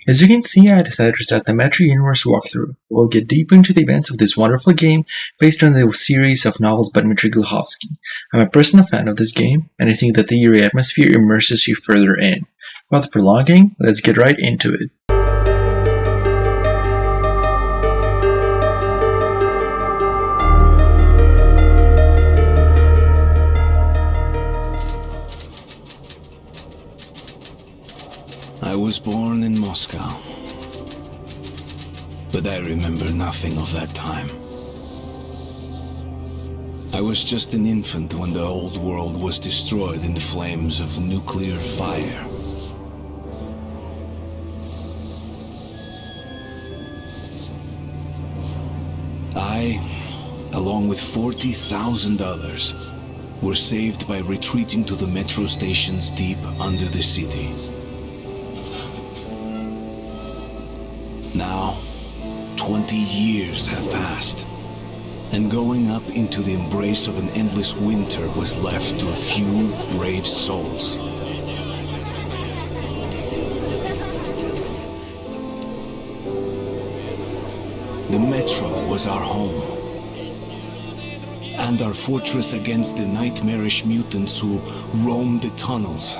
As you can see, I decided to start the Metro Universe walkthrough. We'll get deeper into the events of this wonderful game based on the series of novels by Dmitry Glukhovsky. I'm a personal fan of this game, and I think that the eerie atmosphere immerses you further in. Without prolonging, let's get right into it. I was born in Moscow, but I remember nothing of that time. I was just an infant when the old world was destroyed in the flames of nuclear fire. I, along with 40,000 others, were saved by retreating to the metro stations deep under the city. Now, 20 years have passed, and going up into the embrace of an endless winter was left to a few brave souls. The metro was our home, and our fortress against the nightmarish mutants who roamed the tunnels.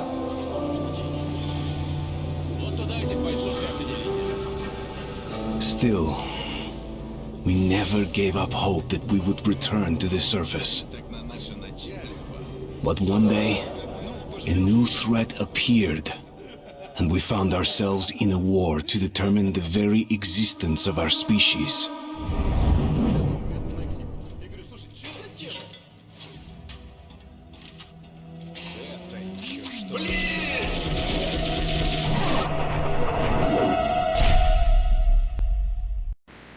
Still, we never gave up hope that we would return to the surface. But one day, a new threat appeared, and we found ourselves in a war to determine the very existence of our species.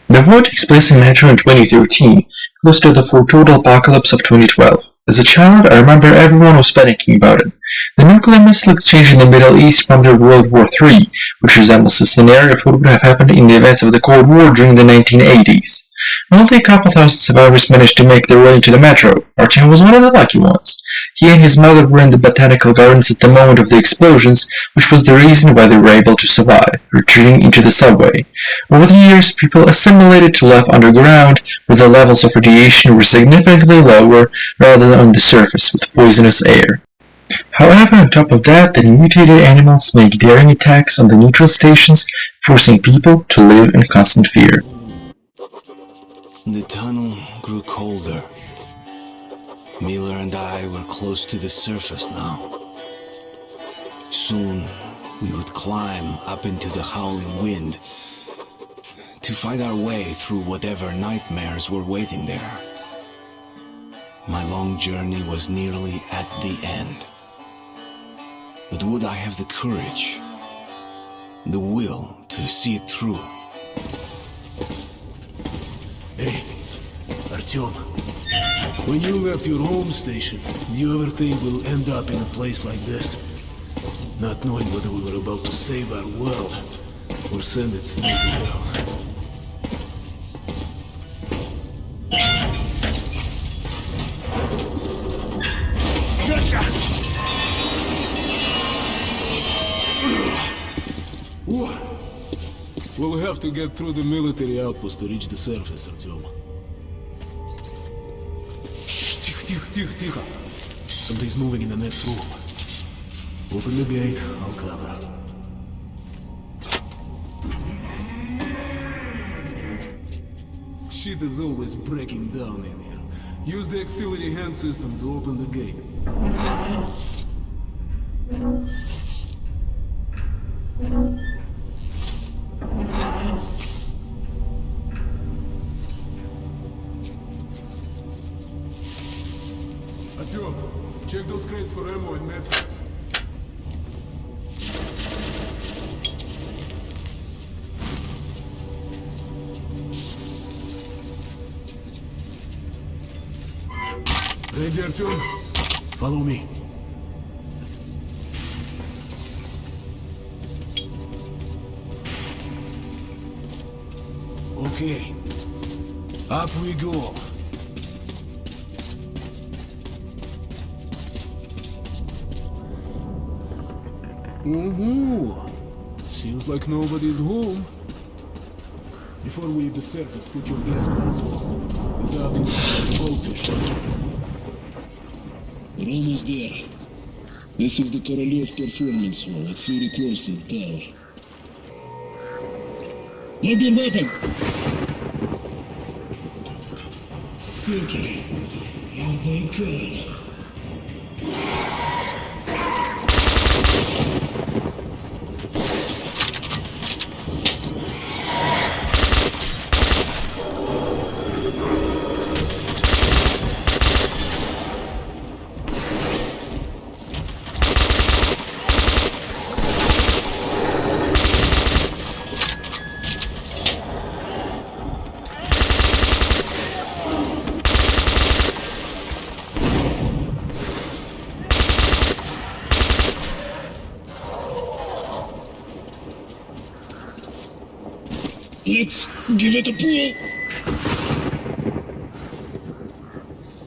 The war takes place in Metro in 2013, close to the total apocalypse of 2012. As a child, I remember everyone was panicking about it. The nuclear missile exchange in the Middle East prompted World War III, which resembles a scenario of what would have happened in the events of the Cold War during the 1980s. Only a couple thousand survivors managed to make their way into the metro. Artyom was one of the lucky ones. He and his mother were in the botanical gardens at the moment of the explosions, which was the reason why they were able to survive, retreating into the subway. Over the years, people assimilated to life underground, where the levels of radiation were significantly lower rather than on the surface with poisonous air. However, on top of that, the mutated animals make daring attacks on the neutral stations, forcing people to live in constant fear. The tunnel grew colder. Miller and I were close to the surface now. Soon, we would climb up into the howling wind to find our way through whatever nightmares were waiting there. My long journey was nearly at the end. But would I have the courage, the will to see it through? Hey, Artyom. When you left your home station, do you ever think we'll end up in a place like this? Not knowing whether we were about to save our world, or send it straight to hell. We'll have to get through the military outpost to reach the surface, Artyom. Shh, тихо. Something's moving in the next room. Open the gate, I'll cover. Shit is always breaking down in here. Use the auxiliary hand system to open the gate. Artyom, check those crates for ammo and medkits. Ready, Artyom? Follow me. Okay. Up we go. Seems like nobody's home. Before we leave the surface, put your gas mask on. Without it, goldfish. We're almost there. This is the Korolev Performance Hall. It's very close to the tower. Load your weapon! Suki. Here they come. Let's give it a pull.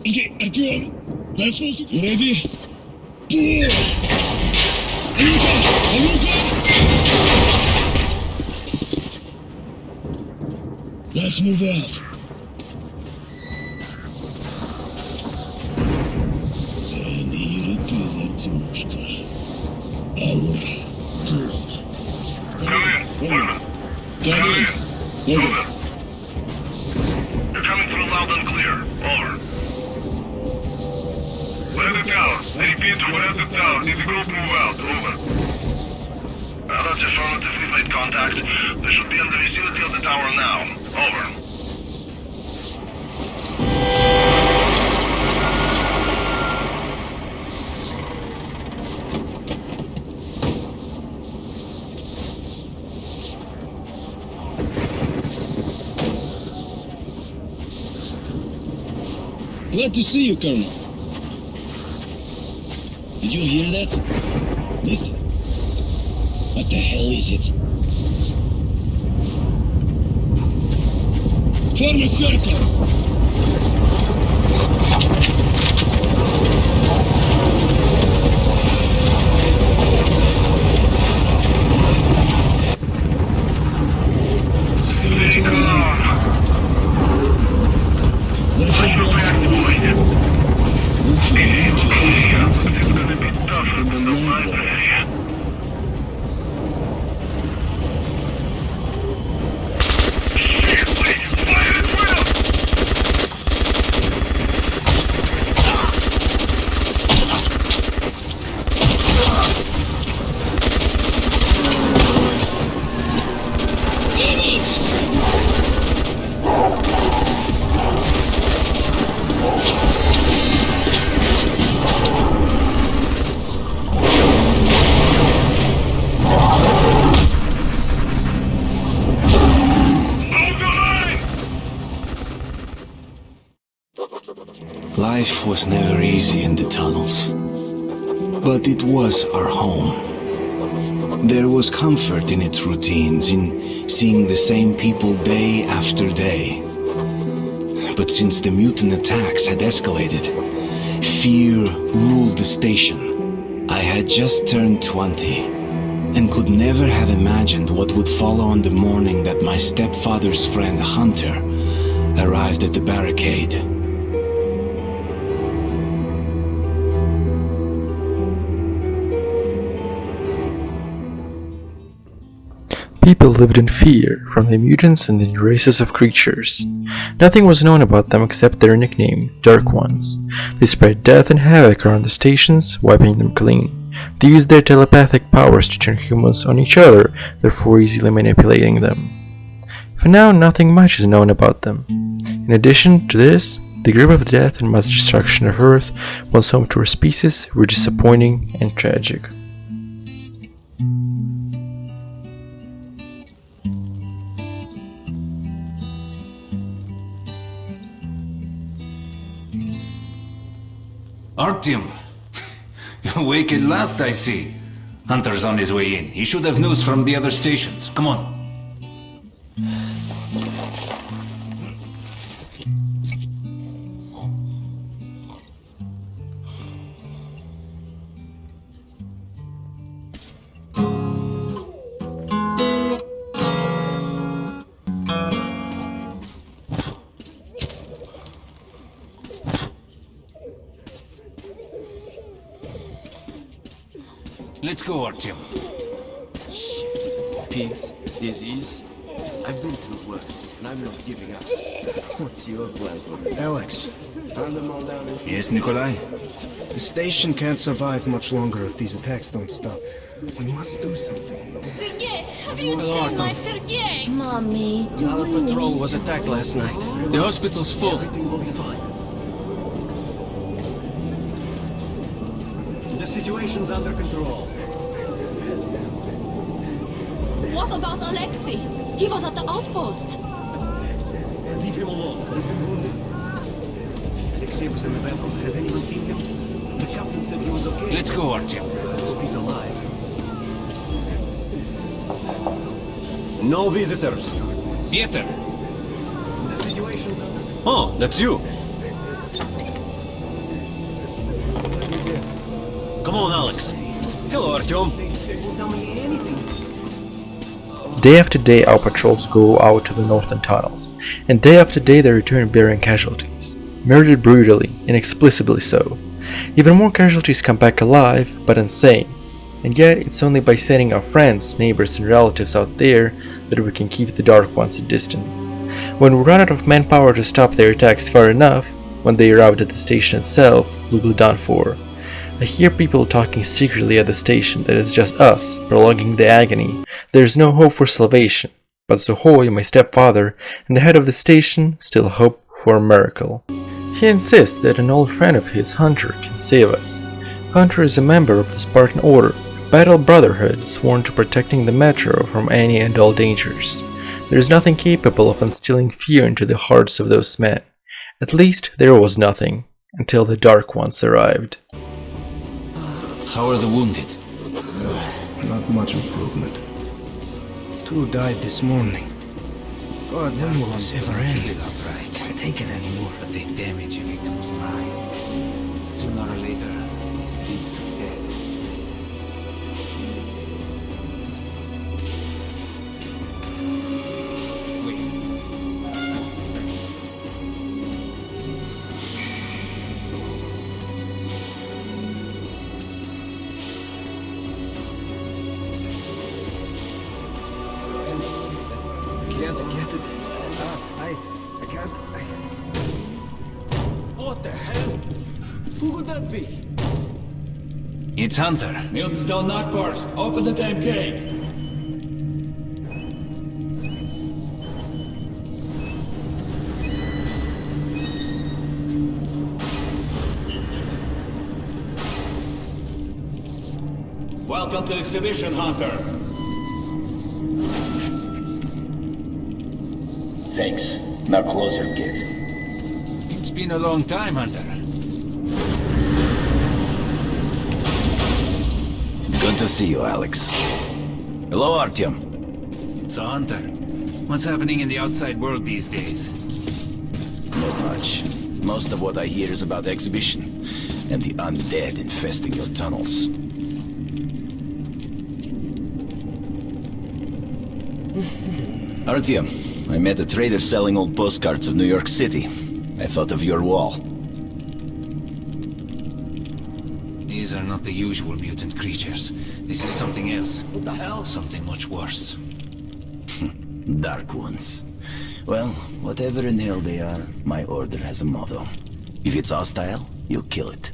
Okay, Artyom, let's hold it. You ready? Pull! Aluka! Aluka! Let's move out. And here it is, Artyomушka. Our turn. Come in, Orman. Come in. Over. You're coming through loud and clear. Over. We're at the tower. I repeat, we're at the tower. Did the group move out? Over. That's affirmative. We've made contact. They should be in the vicinity of the tower now. Over. Glad to see you, Colonel. Did you hear that? Listen. What the hell is it? Form a circle! Stay calm. Watch your backs, boys. Okay, looks it's gonna be tougher than the library. Shit, wait! Fire at will! Damn it! Life was never easy in the tunnels, but it was our home. There was comfort in its routines, in seeing the same people day after day. But since the mutant attacks had escalated, fear ruled the station. I had just turned 20 and could never have imagined what would follow on the morning that my stepfather's friend Hunter arrived at the barricade. People lived in fear from the mutants and the new races of creatures. Nothing was known about them except their nickname, Dark Ones. They spread death and havoc around the stations, wiping them clean. They used their telepathic powers to turn humans on each other, therefore easily manipulating them. For now, nothing much is known about them. In addition to this, the grip of death and mass destruction of Earth once home to our species were disappointing and tragic. Artyom, you're awake at last, I see. Hunter's on his way in. He should have news from the other stations. Come on. Let's go, Artyom. Shit. Pigs, disease. I've been through worse, and I'm not giving up. What's your plan for me? Alex, Run them all down and Yes, Nikolai? the station can't survive much longer if these attacks don't stop. We must do something. Sergey, have you Hello, seen my Artem. Sergey? Mommy, do Our we patrol need... was attacked last night. The hospital's full. Everything will be fine. The situation's under control. What about Alexei? He was at the outpost. Leave him alone. He's been wounded. Alexei was in the battle. Has anyone seen him? The captain said he was okay. Let's go, Artyom. I hope he's alive. No visitors. Pieter! The situation's under control. Oh, that's you. Come on, Alex. Hello, Artyom. They won't tell me anything. Day after day our patrols go out to the northern tunnels, and day after day they return bearing casualties. Murdered brutally, inexplicably so. Even more casualties come back alive, but insane. And yet it's only by sending our friends, neighbors and relatives out there that we can keep the Dark Ones at distance. When we run out of manpower to stop their attacks far enough, when they arrive at the station itself, we'll be done for. I hear people talking secretly at the station that it's just us, prolonging the agony. There's no hope for salvation, but Suhoy, my stepfather, and the head of the station, still hope for a miracle. He insists that an old friend of his, Hunter, can save us. Hunter is a member of the Spartan Order, a battle brotherhood sworn to protecting the metro from any and all dangers. There is nothing capable of instilling fear into the hearts of those men. At least there was nothing, until the Dark Ones arrived. How are the wounded? Not much improvement. 2 died this morning. God, when will this ever end? Outright. Can't take it anymore. But they damage a victim's mind. Sooner or later, this leads to death. Wait. Can't get it. I can't. What the hell? Who could that be? It's Hunter. Milton's done not first. Open the damn gate. Welcome to Exhibition, Hunter. Thanks. Now close your gate. It's been a long time, Hunter. Good to see you, Alex. Hello, Artyom. So, Hunter, what's happening in the outside world these days? Not much. Most of what I hear is about the exhibition and the undead infesting your tunnels. Artyom, I met a trader selling old postcards of New York City. I thought of your wall. These are not the usual mutant creatures. This is something else. What the hell? Something much worse. Dark ones. Well, whatever in hell they are, my order has a motto. If it's hostile, you kill it.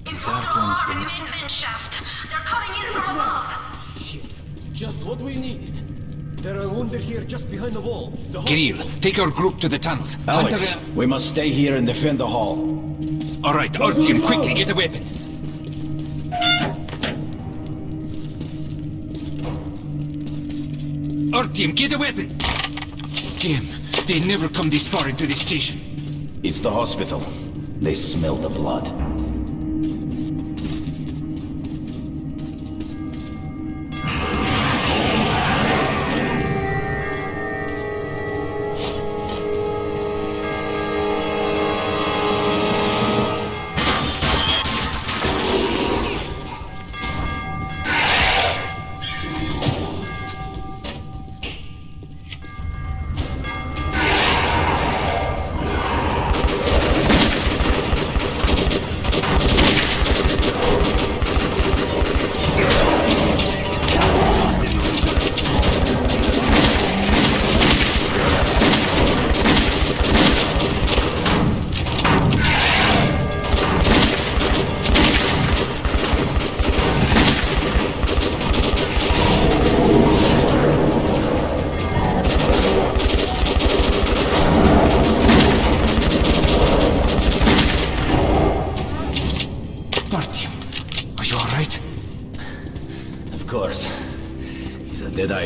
Intruder alarm in the main vent shaft. They're coming in from above. Shit. Just what we needed. There are wounded here just behind the wall. The Kirill, take your group to the tunnels. Alex, Hunter, we must stay here and defend the hall. all right, Artyom, quickly get a weapon. Artyom, get a weapon! Damn, they never come this far into the station. It's the hospital. They smell the blood.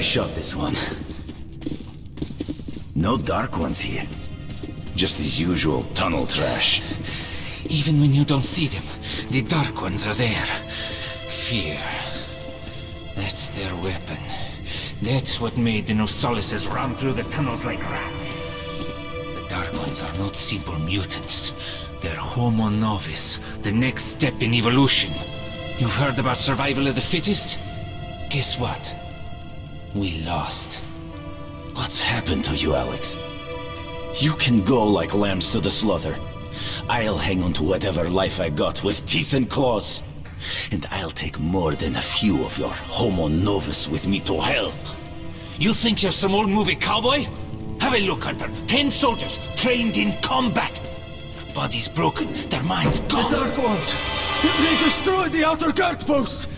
I shot this one. No dark ones here. Just the usual tunnel trash. Even when you don't see them, the Dark Ones are there. Fear. That's their weapon. That's what made the Nosalises run through the tunnels like rats. The Dark Ones are not simple mutants. They're Homo Novus, the next step in evolution. You've heard about survival of the fittest? Guess what? We lost. What's happened to you, Alex? You can go like lambs to the slaughter. I'll hang on to whatever life I got with teeth and claws. And I'll take more than a few of your Homo Novus with me to hell. You think you're some old movie cowboy? Have a look, Hunter. 10 soldiers, trained in combat. Their bodies broken, their minds gone. The Dark Ones! They destroyed the outer guard post!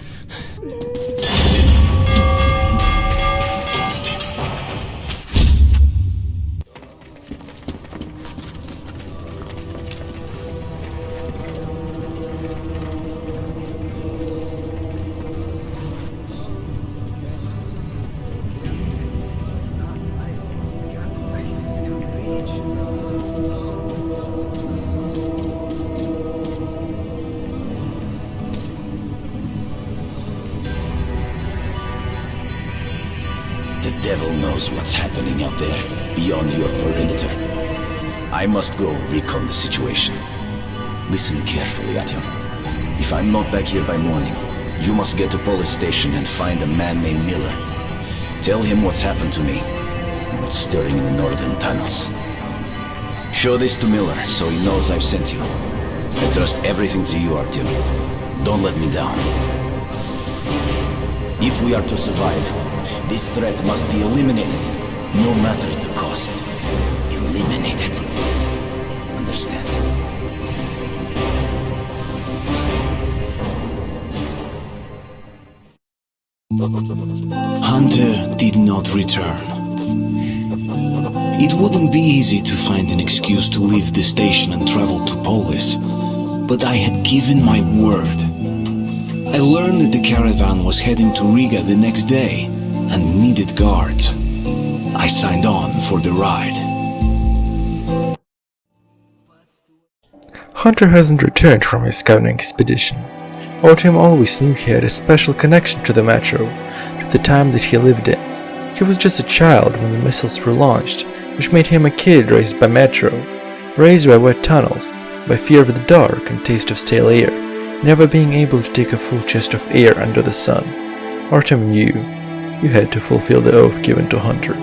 The devil knows what's happening out there, beyond your perimeter. I must go recon the situation. Listen carefully, Artyom. If I'm not back here by morning, you must get to police station and find a man named Miller. Tell him what's happened to me, and what's stirring in the northern tunnels. Show this to Miller, so he knows I've sent you. I trust everything to you, Artyom. Don't let me down. If we are to survive, this threat must be eliminated, no matter the cost. Eliminated. Understand? Hunter did not return. It wouldn't be easy to find an excuse to leave the station and travel to Polis, but I had given my word. I learned that the caravan was heading to Riga the next day and needed guards. I signed on for the ride. Hunter hasn't returned from his scouting expedition. Artyom always knew he had a special connection to the metro, to the time that he lived in. He was just a child when the missiles were launched, which made him a kid raised by metro, raised by wet tunnels, by fear of the dark and taste of stale air, never being able to take a full chest of air under the sun. Artyom knew you had to fulfill the oath given to Hunter.